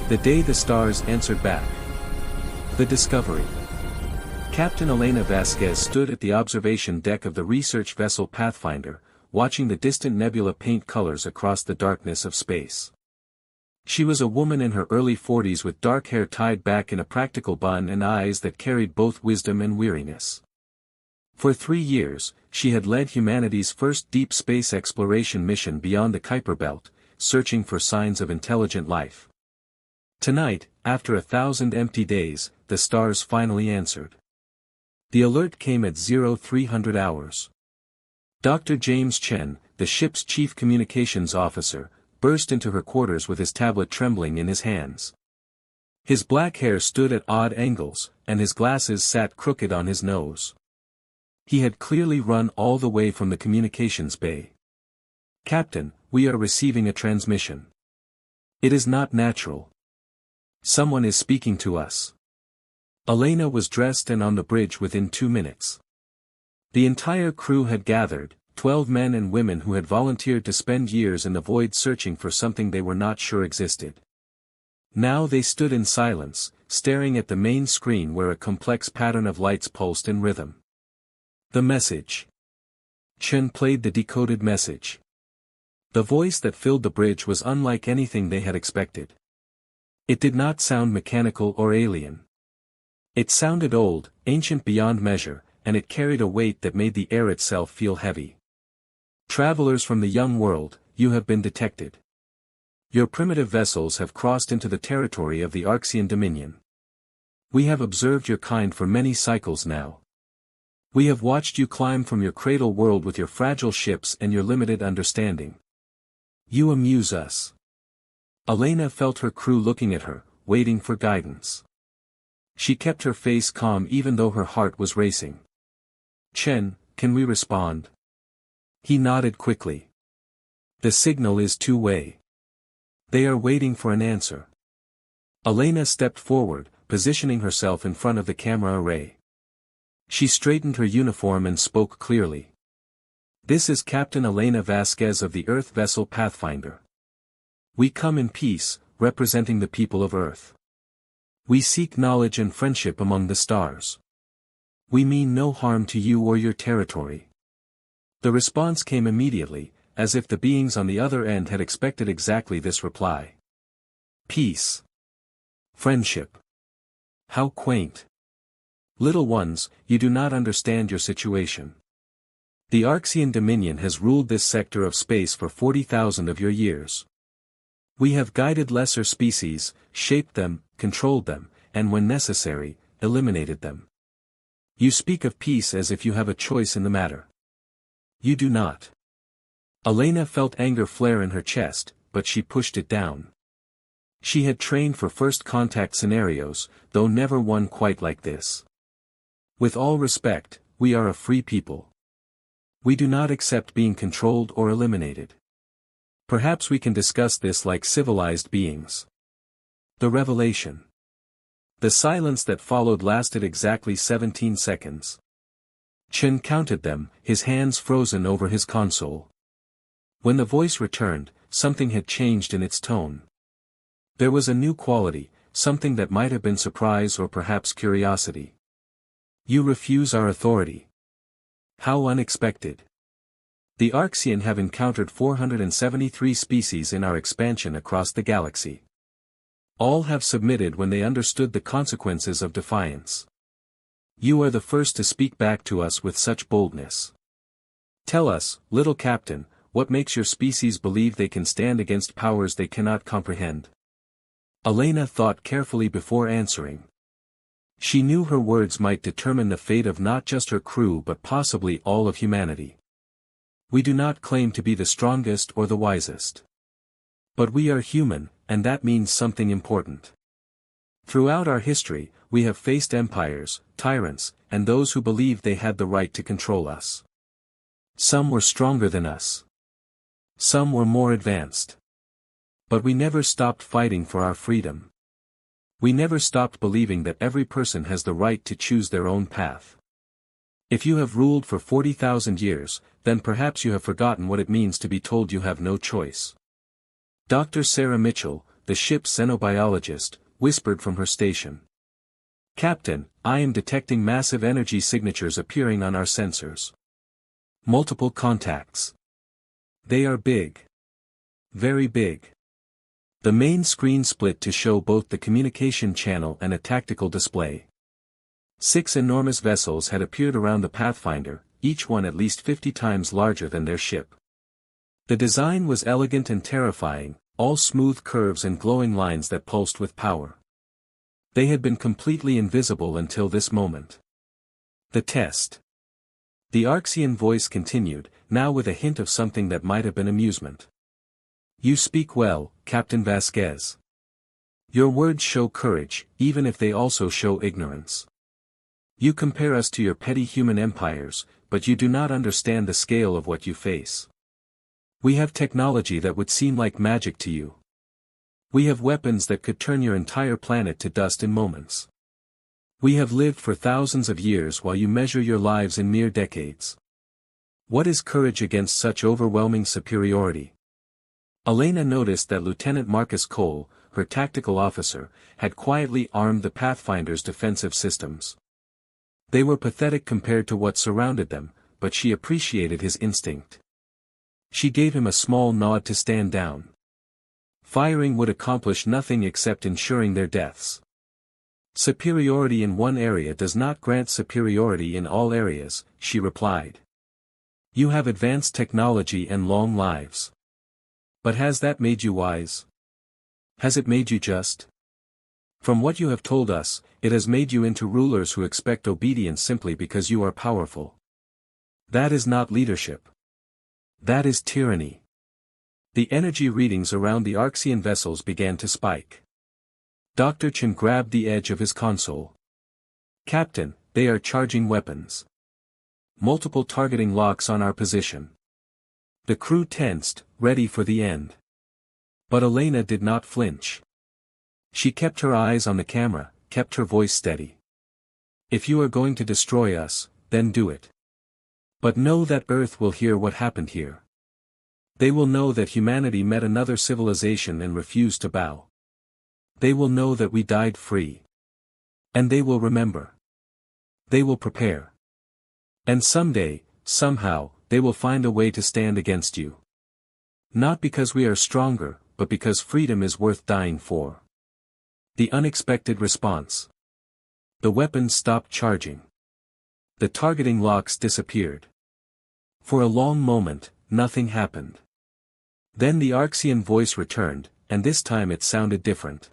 The day the stars answered back. The discovery. Captain Elena Vasquez stood at the observation deck of the research vessel Pathfinder, watching the distant nebula paint colors across the darkness of space. She was a woman in her early 40s with dark hair tied back in a practical bun and eyes that carried both wisdom and weariness. For 3 years, she had led humanity's first deep space exploration mission beyond the Kuiper Belt, searching for signs of intelligent life. Tonight, after 1,000 empty days, the stars finally answered. The alert came at 0300 hours. Dr. James Chen, the ship's chief communications officer, burst into her quarters with his tablet trembling in his hands. His black hair stood at odd angles, and his glasses sat crooked on his nose. He had clearly run all the way from the communications bay. "Captain, we are receiving a transmission. It is not natural. Someone is speaking to us." Elena was dressed and on the bridge within 2 minutes. The entire crew had gathered, 12 men and women who had volunteered to spend years in the void searching for something they were not sure existed. Now they stood in silence, staring at the main screen where a complex pattern of lights pulsed in rhythm. The message. Chen played the decoded message. The voice that filled the bridge was unlike anything they had expected. It did not sound mechanical or alien. It sounded old, ancient beyond measure, and it carried a weight that made the air itself feel heavy. "Travelers from the young world, you have been detected. Your primitive vessels have crossed into the territory of the Archean Dominion. We have observed your kind for many cycles now. We have watched you climb from your cradle world with your fragile ships and your limited understanding. You amuse us." Elena felt her crew looking at her, waiting for guidance. She kept her face calm even though her heart was racing. "Chen, can we respond?" He nodded quickly. "The signal is two-way. They are waiting for an answer." Elena stepped forward, positioning herself in front of the camera array. She straightened her uniform and spoke clearly. "This is Captain Elena Vasquez of the Earth vessel Pathfinder. We come in peace, representing the people of Earth. We seek knowledge and friendship among the stars. We mean no harm to you or your territory." The response came immediately, as if the beings on the other end had expected exactly this reply. Peace. Friendship. How quaint. Little ones, you do not understand your situation. The Archean Dominion has ruled this sector of space for 40,000 of your years. We have guided lesser species, shaped them, controlled them, and when necessary, eliminated them. You speak of peace as if you have a choice in the matter. You do not. Elena felt anger flare in her chest, but she pushed it down. She had trained for first contact scenarios, though never one quite like this. With all respect, we are a free people. We do not accept being controlled or eliminated. Perhaps we can discuss this like civilized beings. The revelation. The silence that followed lasted exactly 17 seconds. Chen counted them, his hands frozen over his console. When the voice returned, something had changed in its tone. There was a new quality, something that might have been surprise or perhaps curiosity. You refuse our authority. How unexpected. The Archean have encountered 473 species in our expansion across the galaxy. All have submitted when they understood the consequences of defiance. You are the first to speak back to us with such boldness. Tell us, little captain, what makes your species believe they can stand against powers they cannot comprehend? Elena thought carefully before answering. She knew her words might determine the fate of not just her crew but possibly all of humanity. We do not claim to be the strongest or the wisest. But we are human, and that means something important. Throughout our history, we have faced empires, tyrants, and those who believed they had the right to control us. Some were stronger than us. Some were more advanced. But we never stopped fighting for our freedom. We never stopped believing that every person has the right to choose their own path. If you have ruled for 40,000 years, then perhaps you have forgotten what it means to be told you have no choice. Dr. Sarah Mitchell, the ship's xenobiologist, whispered from her station. "Captain, I am detecting massive energy signatures appearing on our sensors. Multiple contacts. They are big. Very big." The main screen split to show both the communication channel and a tactical display. 6 enormous vessels had appeared around the Pathfinder, each one at least 50 times larger than their ship. The design was elegant and terrifying, all smooth curves and glowing lines that pulsed with power. They had been completely invisible until this moment. The test. The Arxian voice continued, now with a hint of something that might have been amusement. "You speak well, Captain Vasquez. Your words show courage, even if they also show ignorance. You compare us to your petty human empires, but you do not understand the scale of what you face. We have technology that would seem like magic to you. We have weapons that could turn your entire planet to dust in moments. We have lived for thousands of years while you measure your lives in mere decades. What is courage against such overwhelming superiority?" Elena noticed that Lieutenant Marcus Cole, her tactical officer, had quietly armed the Pathfinder's defensive systems. They were pathetic compared to what surrounded them, but she appreciated his instinct. She gave him a small nod to stand down. Firing would accomplish nothing except ensuring their deaths. "Superiority in one area does not grant superiority in all areas," she replied. "You have advanced technology and long lives. But has that made you wise? Has it made you just? From what you have told us, it has made you into rulers who expect obedience simply because you are powerful. That is not leadership. That is tyranny." The energy readings around the Arxian vessels began to spike. Dr. Chen grabbed the edge of his console. "Captain, they are charging weapons. Multiple targeting locks on our position." The crew tensed, ready for the end. But Elena did not flinch. She kept her eyes on the camera, kept her voice steady. "If you are going to destroy us, then do it. But know that Earth will hear what happened here. They will know that humanity met another civilization and refused to bow. They will know that we died free. And they will remember. They will prepare. And someday, somehow, they will find a way to stand against you. Not because we are stronger, but because freedom is worth dying for." The unexpected response. The weapons stopped charging. The targeting locks disappeared. For a long moment, nothing happened. Then the Arxian voice returned, and this time it sounded different.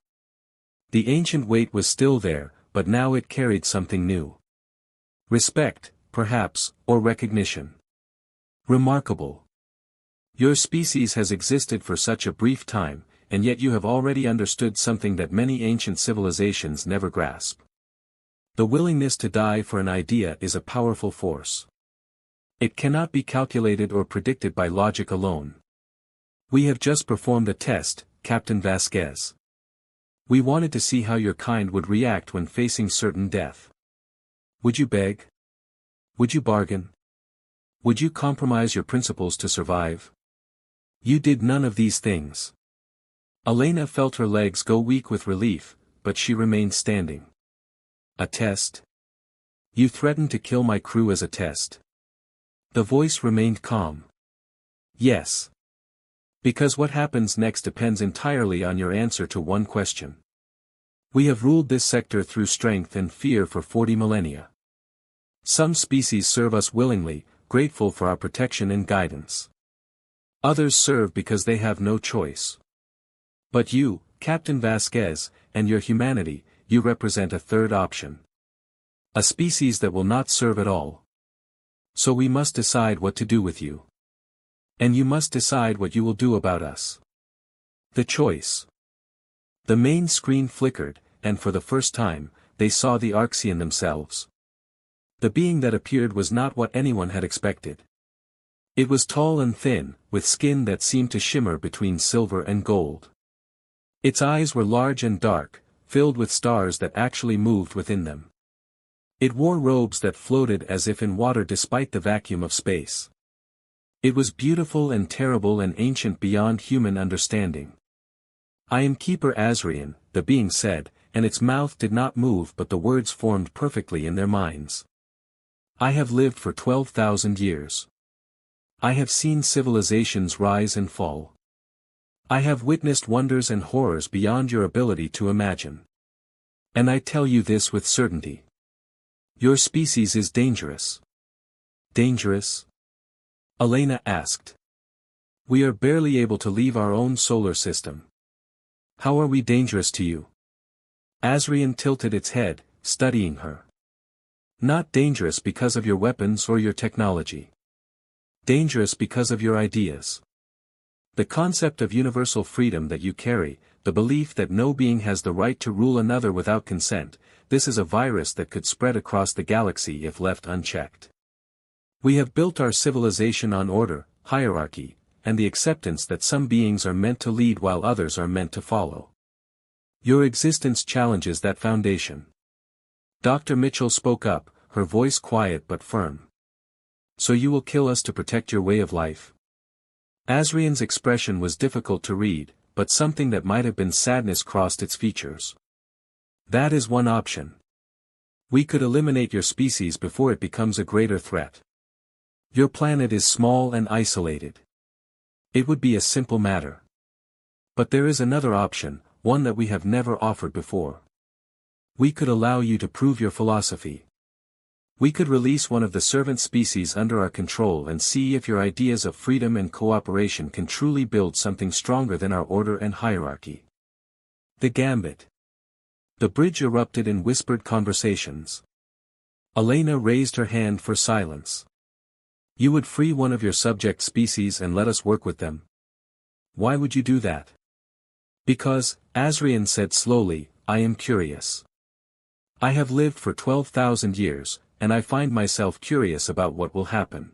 The ancient weight was still there, but now it carried something new. Respect, perhaps, or recognition. "Remarkable. Your species has existed for such a brief time, and yet you have already understood something that many ancient civilizations never grasp. The willingness to die for an idea is a powerful force. It cannot be calculated or predicted by logic alone. We have just performed a test, Captain Vasquez. We wanted to see how your kind would react when facing certain death. Would you beg? Would you bargain? Would you compromise your principles to survive? You did none of these things." Elena felt her legs go weak with relief, but she remained standing. "A test? You threatened to kill my crew as a test." The voice remained calm. "Yes. Because what happens next depends entirely on your answer to one question. We have ruled this sector through strength and fear for 40 millennia. Some species serve us willingly, grateful for our protection and guidance. Others serve because they have no choice. But you, Captain Vasquez, and your humanity, you represent a third option. A species that will not serve at all. So we must decide what to do with you. And you must decide what you will do about us. The choice." The main screen flickered, and for the first time, they saw the Arxian themselves. The being that appeared was not what anyone had expected. It was tall and thin, with skin that seemed to shimmer between silver and gold. Its eyes were large and dark, filled with stars that actually moved within them. It wore robes that floated as if in water despite the vacuum of space. It was beautiful and terrible and ancient beyond human understanding. I am Keeper Azrian, the being said, and its mouth did not move but the words formed perfectly in their minds. I have lived for 12,000 years. I have seen civilizations rise and fall. I have witnessed wonders and horrors beyond your ability to imagine. And I tell you this with certainty. Your species is dangerous. Dangerous? Elena asked. We are barely able to leave our own solar system. How are we dangerous to you? Azrian tilted its head, studying her. Not dangerous because of your weapons or your technology. Dangerous because of your ideas. The concept of universal freedom that you carry, the belief that no being has the right to rule another without consent, this is a virus that could spread across the galaxy if left unchecked. We have built our civilization on order, hierarchy, and the acceptance that some beings are meant to lead while others are meant to follow. Your existence challenges that foundation. Dr. Mitchell spoke up, her voice quiet but firm. So you will kill us to protect your way of life? Azrian's expression was difficult to read, but something that might have been sadness crossed its features. That is one option. We could eliminate your species before it becomes a greater threat. Your planet is small and isolated. It would be a simple matter. But there is another option, one that we have never offered before. We could allow you to prove your philosophy. We could release one of the servant species under our control and see if your ideas of freedom and cooperation can truly build something stronger than our order and hierarchy. The gambit. The bridge erupted in whispered conversations. Elena raised her hand for silence. You would free one of your subject species and let us work with them? Why would you do that? Because, Azrian said slowly, I am curious. I have lived for 12,000 years, and I find myself curious about what will happen.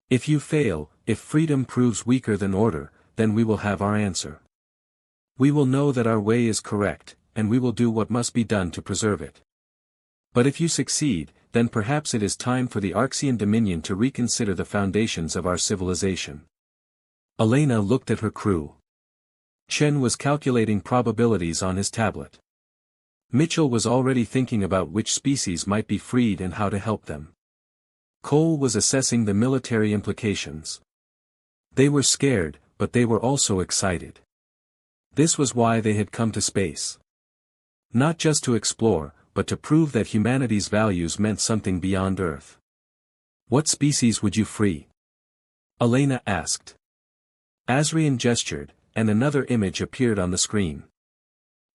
If you fail, if freedom proves weaker than order, then we will have our answer. We will know that our way is correct, and we will do what must be done to preserve it. But if you succeed, then perhaps it is time for the Arxian Dominion to reconsider the foundations of our civilization. Elena looked at her crew. Chen was calculating probabilities on his tablet. Mitchell was already thinking about which species might be freed and how to help them. Cole was assessing the military implications. They were scared, but they were also excited. This was why they had come to space. Not just to explore, but to prove that humanity's values meant something beyond Earth. What species would you free? Elena asked. Azrian gestured, and another image appeared on the screen.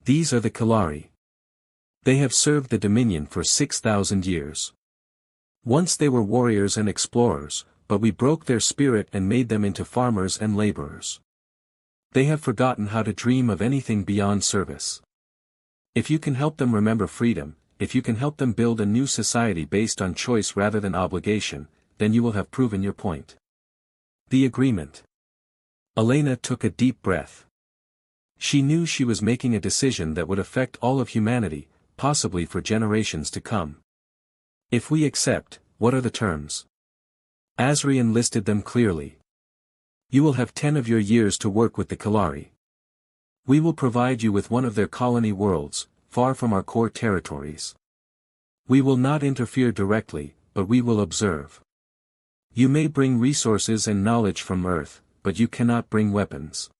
These are the Kalari. They have served the Dominion for 6,000 years. Once they were warriors and explorers, but we broke their spirit and made them into farmers and laborers. They have forgotten how to dream of anything beyond service. If you can help them remember freedom, if you can help them build a new society based on choice rather than obligation, then you will have proven your point. The agreement. Elena took a deep breath. She knew she was making a decision that would affect all of humanity, possibly for generations to come. If we accept, what are the terms? Azrian listed them clearly. You will have 10 of your years to work with the Kalari. We will provide you with one of their colony worlds, far from our core territories. We will not interfere directly, but we will observe. You may bring resources and knowledge from Earth, but you cannot bring weapons.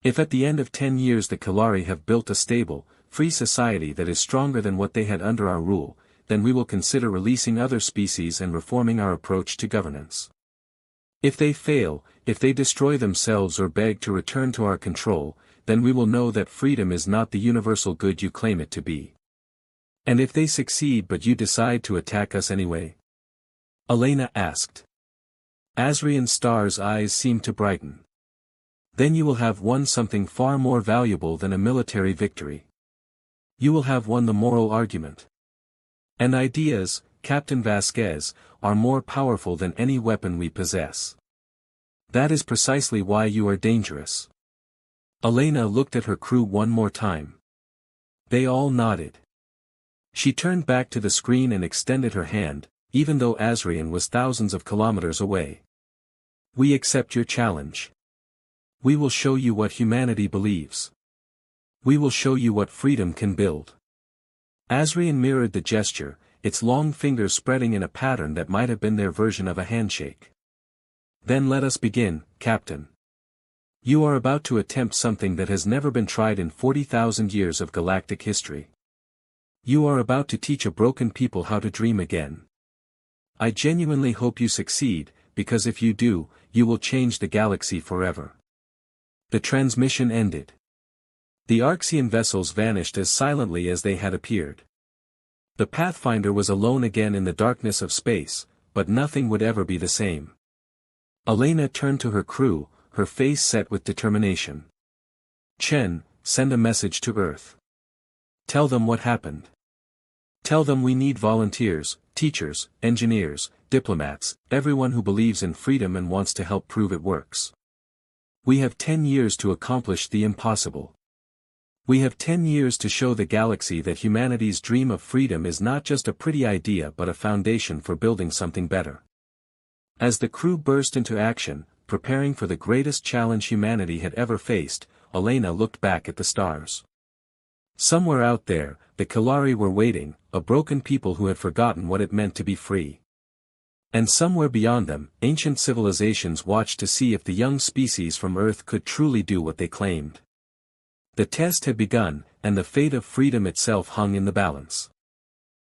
If at the end of 10 years the Kalari have built a stable, free society that is stronger than what they had under our rule, then we will consider releasing other species and reforming our approach to governance. If they fail, if they destroy themselves or beg to return to our control, then we will know that freedom is not the universal good you claim it to be. And if they succeed but you decide to attack us anyway? Elena asked. Azrian Star's eyes seemed to brighten. Then you will have won something far more valuable than a military victory. You will have won the moral argument. And ideas, Captain Vasquez, are more powerful than any weapon we possess. That is precisely why you are dangerous. Elena looked at her crew one more time. They all nodded. She turned back to the screen and extended her hand, even though Azrian was thousands of kilometers away. We accept your challenge. We will show you what humanity believes. We will show you what freedom can build. Asrian mirrored the gesture, its long fingers spreading in a pattern that might have been their version of a handshake. Then let us begin, Captain. You are about to attempt something that has never been tried in 40,000 years of galactic history. You are about to teach a broken people how to dream again. I genuinely hope you succeed, because if you do, you will change the galaxy forever. The transmission ended. The Arxian vessels vanished as silently as they had appeared. The Pathfinder was alone again in the darkness of space, but nothing would ever be the same. Elena turned to her crew, her face set with determination. Chen, send a message to Earth. Tell them what happened. Tell them we need volunteers, teachers, engineers, diplomats, everyone who believes in freedom and wants to help prove it works. We have 10 years to accomplish the impossible. We have 10 years to show the galaxy that humanity's dream of freedom is not just a pretty idea but a foundation for building something better. As the crew burst into action, preparing for the greatest challenge humanity had ever faced, Elena looked back at the stars. Somewhere out there, the Kalari were waiting, a broken people who had forgotten what it meant to be free. And somewhere beyond them, ancient civilizations watched to see if the young species from Earth could truly do what they claimed. The test had begun, and the fate of freedom itself hung in the balance.